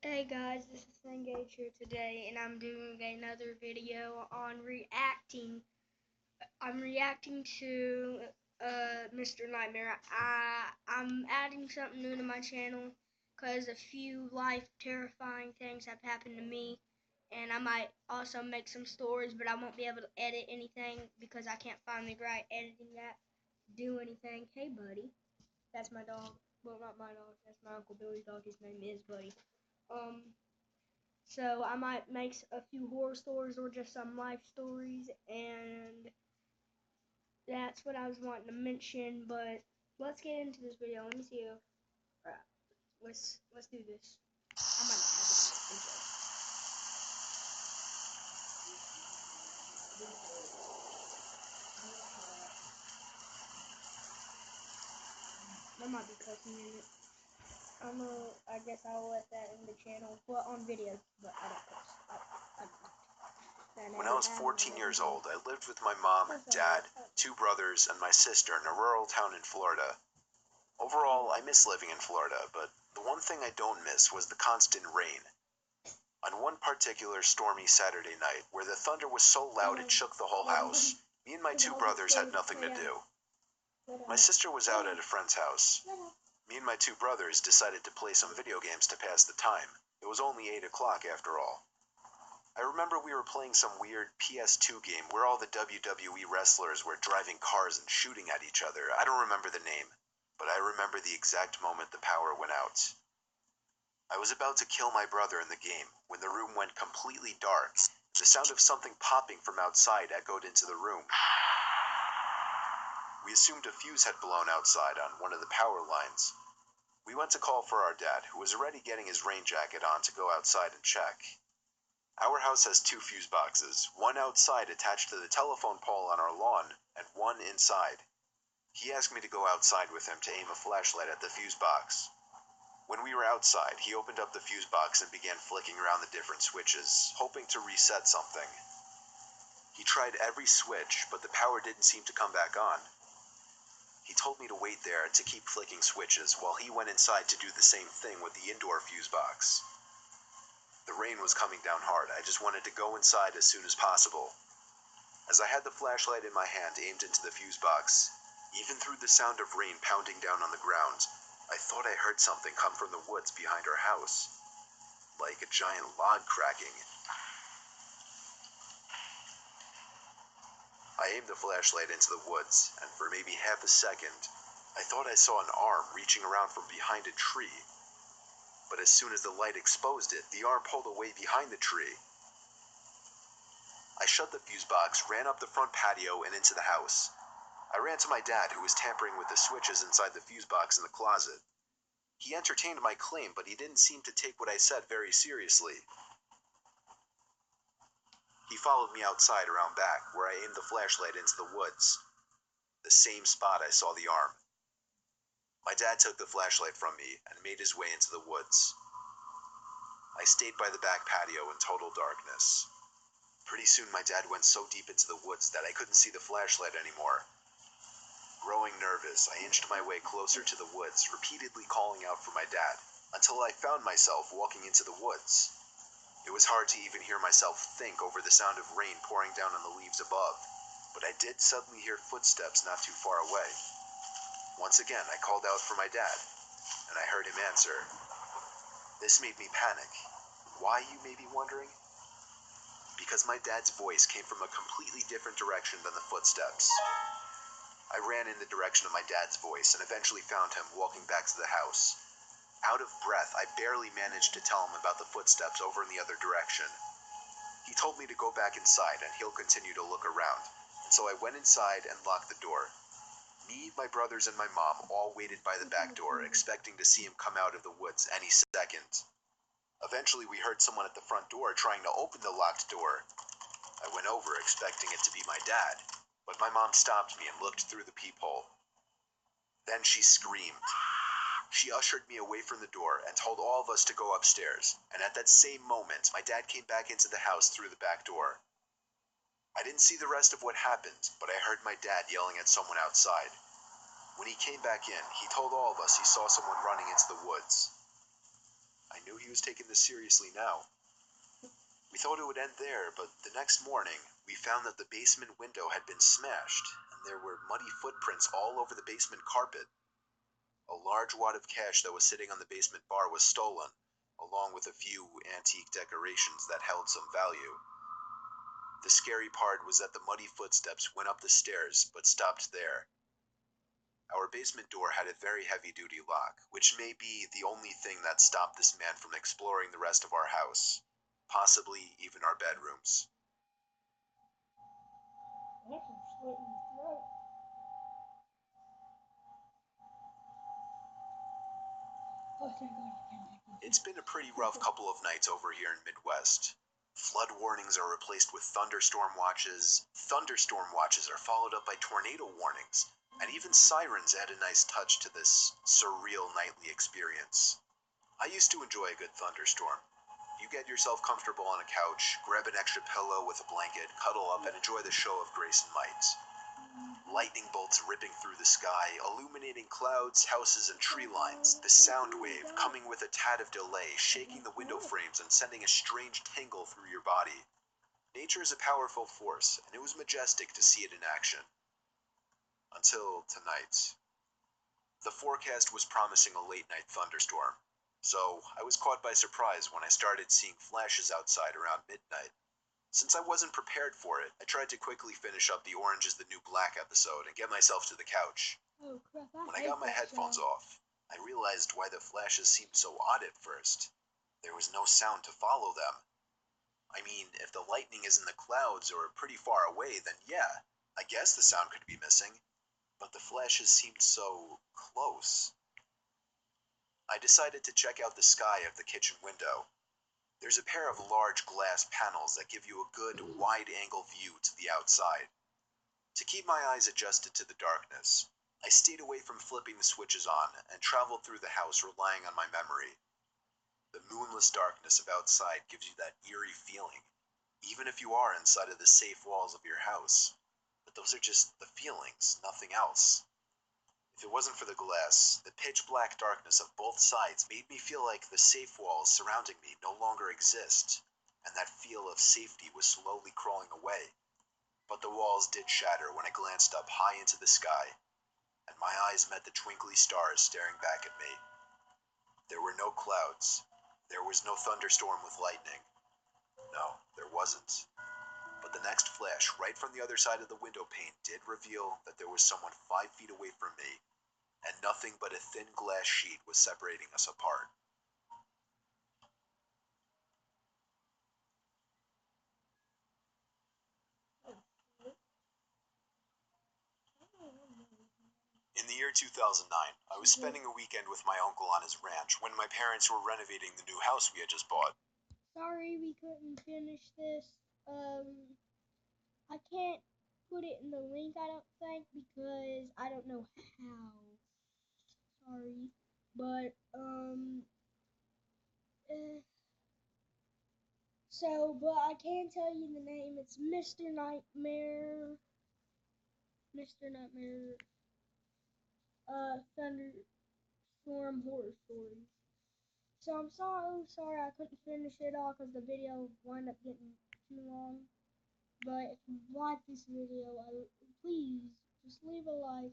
Hey guys, this is Sengage here today, and I'm doing another video on reacting. I'm reacting to Mr. Nightmare. I'm adding something new to my channel because a few life terrifying things have happened to me, and I might also make some stories, but I won't be able to edit anything because I can't find the right editing app to do anything. Hey buddy, that's my dog. Well, not my dog. That's my Uncle Billy's dog. His name is Buddy. So I might make a few horror stories or just some life stories, and that's what I was wanting to mention. But let's get into this video. Let me see if let's do this. I might not have an intro. There might be cussing in it. I guess I'll let that in the channel, but on video. But I don't cuss. When I was 14 years old, I lived with my mom, dad, two brothers, and my sister in a rural town in Florida. Overall, I miss living in Florida, but the one thing I don't miss was the constant rain. On one particular stormy Saturday night, where the thunder was so loud it shook the whole house, me and my two brothers had nothing to do. My sister was out at a friend's house. Me and my two brothers decided to play some video games to pass the time. It was only 8 o'clock after all. I remember we were playing some weird PS2 game where all the WWE wrestlers were driving cars and shooting at each other. I don't remember the name, but I remember the exact moment the power went out. I was about to kill my brother in the game when the room went completely dark. The sound of something popping from outside echoed into the room. We assumed a fuse had blown outside on one of the power lines. We went to call for our dad, who was already getting his rain jacket on to go outside and check. Our house has 2 fuse boxes, one outside attached to the telephone pole on our lawn, and one inside. He asked me to go outside with him to aim a flashlight at the fuse box. When we were outside, he opened up the fuse box and began flicking around the different switches, hoping to reset something. He tried every switch, but the power didn't seem to come back on. He told me to wait there to keep flicking switches while he went inside to do the same thing with the indoor fuse box. The rain was coming down hard. I just wanted to go inside as soon as possible. As I had the flashlight in my hand aimed into the fuse box, even through the sound of rain pounding down on the ground, I thought I heard something come from the woods behind our house, like a giant log cracking. I aimed the flashlight into the woods, and for maybe half a second, I thought I saw an arm reaching around from behind a tree. But as soon as the light exposed it, the arm pulled away behind the tree. I shut the fuse box, ran up the front patio, and into the house. I ran to my dad, who was tampering with the switches inside the fuse box in the closet. He entertained my claim, but he didn't seem to take what I said very seriously. He followed me outside around back, where I aimed the flashlight into the woods, the same spot I saw the arm. My dad took the flashlight from me and made his way into the woods. I stayed by the back patio in total darkness. Pretty soon my dad went so deep into the woods that I couldn't see the flashlight anymore. Growing nervous, I inched my way closer to the woods, repeatedly calling out for my dad, until I found myself walking into the woods. It was hard to even hear myself think over the sound of rain pouring down on the leaves above, but I did suddenly hear footsteps not too far away. Once again, I called out for my dad, and I heard him answer. This made me panic. Why, you may be wondering? Because my dad's voice came from a completely different direction than the footsteps. I ran in the direction of my dad's voice and eventually found him walking back to the house. Out of breath, I barely managed to tell him about the footsteps over in the other direction. He told me to go back inside and he'll continue to look around, and so I went inside and locked the door. Me, my brothers, and my mom all waited by the back door, expecting to see him come out of the woods any second. Eventually, we heard someone at the front door trying to open the locked door. I went over, expecting it to be my dad, but my mom stopped me and looked through the peephole. Then she screamed. She ushered me away from the door and told all of us to go upstairs, and at that same moment, my dad came back into the house through the back door. I didn't see the rest of what happened, but I heard my dad yelling at someone outside. When he came back in, he told all of us he saw someone running into the woods. I knew he was taking this seriously now. We thought it would end there, but the next morning, we found that the basement window had been smashed, and there were muddy footprints all over the basement carpet. A large wad of cash that was sitting on the basement bar was stolen, along with a few antique decorations that held some value. The scary part was that the muddy footsteps went up the stairs, but stopped there. Our basement door had a very heavy-duty lock, which may be the only thing that stopped this man from exploring the rest of our house, possibly even our bedrooms. That's a slit in the throat. It's been a pretty rough couple of nights over here in Midwest. Flood warnings are replaced with thunderstorm watches. Thunderstorm watches are followed up by tornado warnings, and even sirens add a nice touch to this surreal nightly experience. I used to enjoy a good thunderstorm. You get yourself comfortable on a couch, grab an extra pillow with a blanket, cuddle up, and enjoy the show of grace and might. Lightning bolts ripping through the sky, illuminating clouds, houses, and tree lines, the sound wave coming with a tad of delay, shaking the window frames and sending a strange tingle through your body. Nature is a powerful force, and it was majestic to see it in action. Until tonight. The forecast was promising a late-night thunderstorm, so I was caught by surprise when I started seeing flashes outside around midnight. Since I wasn't prepared for it, I tried to quickly finish up the Orange is the New Black episode and get myself to the couch. Oh crap, When I got my headphones off, I realized why the flashes seemed so odd at first. There was no sound to follow them. I mean, if the lightning is in the clouds or pretty far away, then yeah, I guess the sound could be missing. But the flashes seemed so close. I decided to check out the sky of the kitchen window. There's a pair of large glass panels that give you a good, wide-angle view to the outside. To keep my eyes adjusted to the darkness, I stayed away from flipping the switches on and traveled through the house relying on my memory. The moonless darkness of outside gives you that eerie feeling, even if you are inside of the safe walls of your house. But those are just the feelings, nothing else. If it wasn't for the glass, the pitch-black darkness of both sides made me feel like the safe walls surrounding me no longer exist, and that feel of safety was slowly crawling away. But the walls did shatter when I glanced up high into the sky, and my eyes met the twinkly stars staring back at me. There were no clouds. There was no thunderstorm with lightning. No, there wasn't. But the next flash, right from the other side of the window pane, did reveal that there was someone 5 feet away from me, and nothing but a thin glass sheet was separating us apart. In the year 2009, I was spending a weekend with my uncle on his ranch when my parents were renovating the new house we had just bought. Sorry we couldn't finish this. I can't put it in the link, I don't think, because I don't know how. Sorry. But, but I can tell you the name. It's Mr. Nightmare. Mr. Nightmare, Thunderstorm Horror Stories. So I'm so sorry I couldn't finish it all because the video wound up getting too long. But if you like this video, please just leave a like.